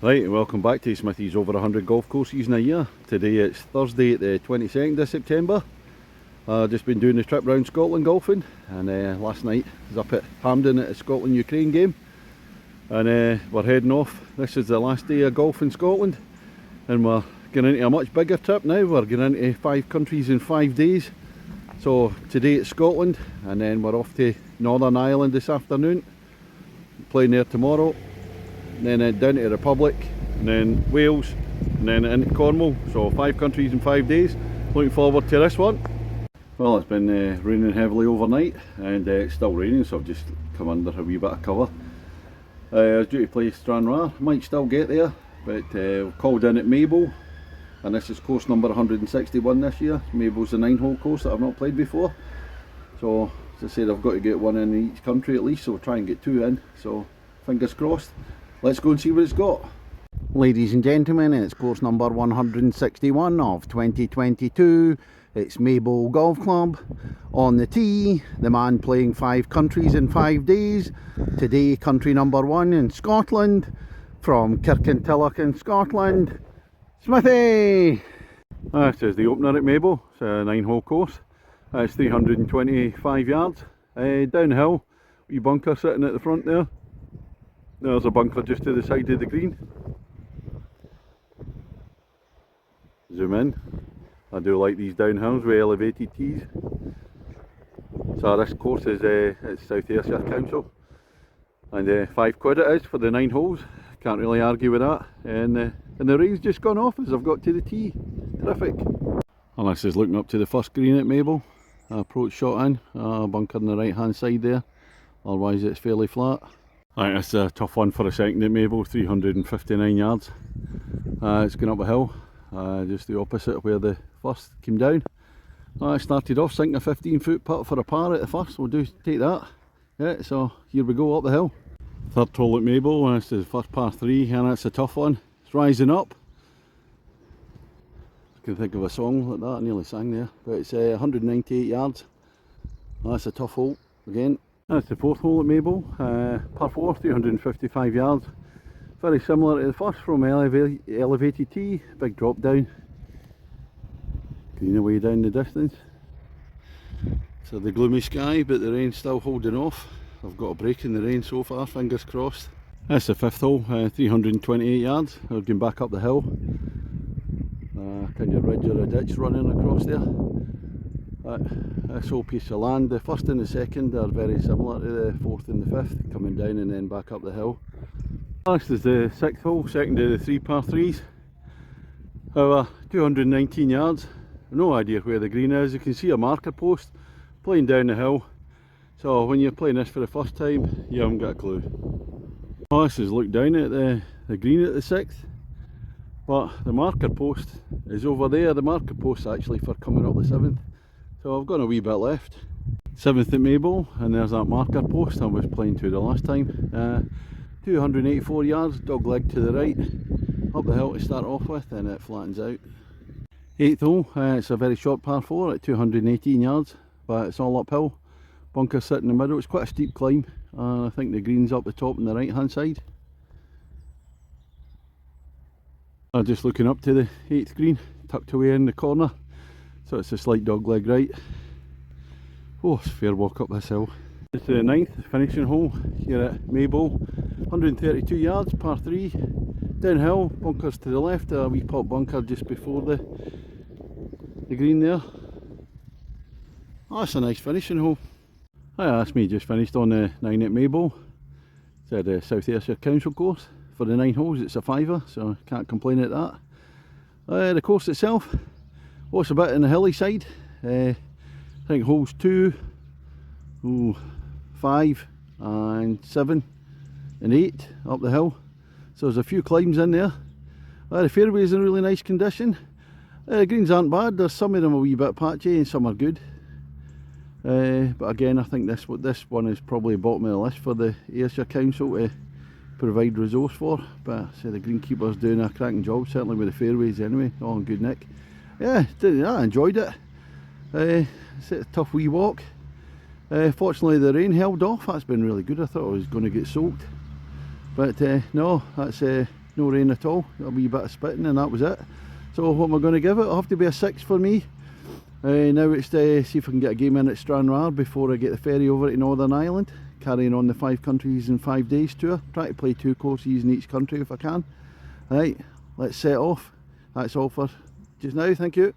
Right, welcome back to Smithy's over 100 golf courses in a year. Today it's Thursday the 22nd of September. Just been doing the trip round Scotland golfing, and last night I was up at Hampden at the Scotland-Ukraine game, and we're heading off. This is the last day of golf in Scotland, and we're getting into a much bigger trip now. We're getting into 5 countries in 5 days. So today it's Scotland, and then we're off to Northern Ireland this afternoon, playing there tomorrow. And then down to the Republic, and then Wales, and then into Cornwall. So 5 countries in 5 days. Looking forward to this one. Well, it's been raining heavily overnight, and it's still raining, so I've just come under a wee bit of cover. I was due to play Stranraer, might still get there, but we've called in at Maybole, and this is course number 161 this year. Maybole's a 9-hole course that I've not played before, so as I said, I've got to get one in each country at least, so we'll try and get 2 in, so fingers crossed. Let's go and see what it's got. Ladies and gentlemen, it's course number 161 of 2022. It's Maybole Golf Club. On the tee, the man playing 5 countries in 5 days. Today, country number 1 in Scotland. From Kirkintilloch in Scotland, Smithy! This is the opener at Maybole. It's a 9-hole course. It's 325 yards. Downhill, wee bunker sitting at the front there. There's a bunker just to the side of the green. Zoom in. I do like these downhills with elevated tees. So this course is it's South Ayrshire Council, and £5 it is for the 9 holes. Can't really argue with that. And the rain's just gone off as I've got to the tee. Terrific. And this is looking up to the first green at Maybole. Approach shot in, bunker on the right hand side there. Otherwise it's fairly flat. Right, it's a tough one for a second at Maybole, 359 yards. It's going up a hill, just the opposite of where the first came down. I started off sinking a 15-foot putt for a par at the first. We'll take that. Yeah, so here we go up the hill. Third hole at Maybole, and this is the first par 3, and it's a tough one. It's rising up. I can think of a song like that, I nearly sang there. But it's 198 yards. That's a tough hole again. That's the 4th hole at Maybole, par 4, 355 yards. Very similar to the first from elevated tee, big drop down. Green away down the distance. So the gloomy sky, but the rain's still holding off. I've got a break in the rain so far, fingers crossed. That's the 5th hole, 328 yards. We're going back up the hill. Kind of ridge or a ditch running across there. This whole piece of land, the first and the second are very similar to the 4th and the 5th, coming down and then back up the hill. This is the 6th hole, second of the 3 par 3s. However, 219 yards, no idea where the green is. You can see a marker post playing down the hill, so when you're playing this for the first time, you haven't got a clue. This is looked down at the green at the 6th, but the marker post is over there. The marker post actually for coming up the 7th. So I've got a wee bit left. 7th at Maybole, and there's that marker post I was playing to the last time. 284 yards, dog leg to the right, up the hill to start off with, and it flattens out. 8th hole, it's a very short par 4 at 218 yards, but it's all uphill. Bunker sit in the middle. It's quite a steep climb, and I think the green's up the top on the right hand side. I'm just looking up to the 8th green, tucked away in the corner. So it's a slight dog leg right. Oh, it's a fair walk up this hill. It's the 9th finishing hole here at Maybole. 132 yards, par 3. Downhill, bunkers to the left, a wee pop bunker just before the green there. Oh, that's a nice finishing hole. That's me just finished on the 9 at Maybole. It's the South Ayrshire Council course. For the 9 holes it's a 5er, so can't complain at that. The course itself, well, it's a bit on the hilly side. I think holes 2, 5 and 7 and 8 up the hill. So there's a few climbs in there. The fairway's in really nice condition. The greens aren't bad. There's some of them a wee bit patchy and some are good. But again, I think this one is probably bottom of the list for the Ayrshire Council to provide resource for. But I say the greenkeeper's doing a cracking job, certainly with the fairways anyway, all in good nick. Yeah, I enjoyed it. It's a tough wee walk. Fortunately the rain held off. That's been really good. I thought I was going to get soaked, but no, that's no rain at all, a wee bit of spitting, and that was it. So what am I going to give it? It'll have to be a 6 for me. Now it's to see if I can get a game in at Stranraer before I get the ferry over to Northern Ireland, carrying on the 5 countries in 5 days tour. Try to play 2 courses in each country if I can. Right, let's set off. That's all for just now, thank you.